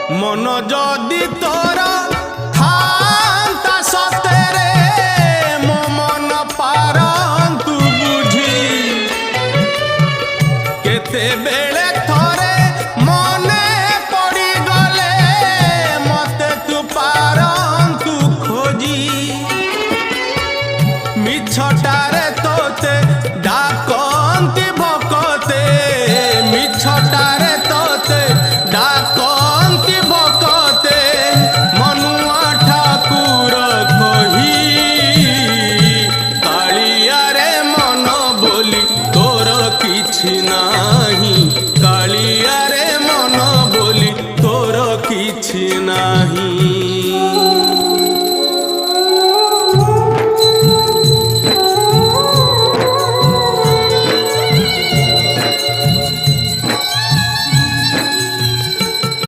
মন যদি তোর থান্তা সতেরে মো মন পারন্তু বুঝি কেতেবেলে থরে মনে পড়ি গলে মতে তু পারন্তু খোঁজি মিছটারে তোতে ডাকন্তি ভকতে মিছটারে তোতে ডাকন্তি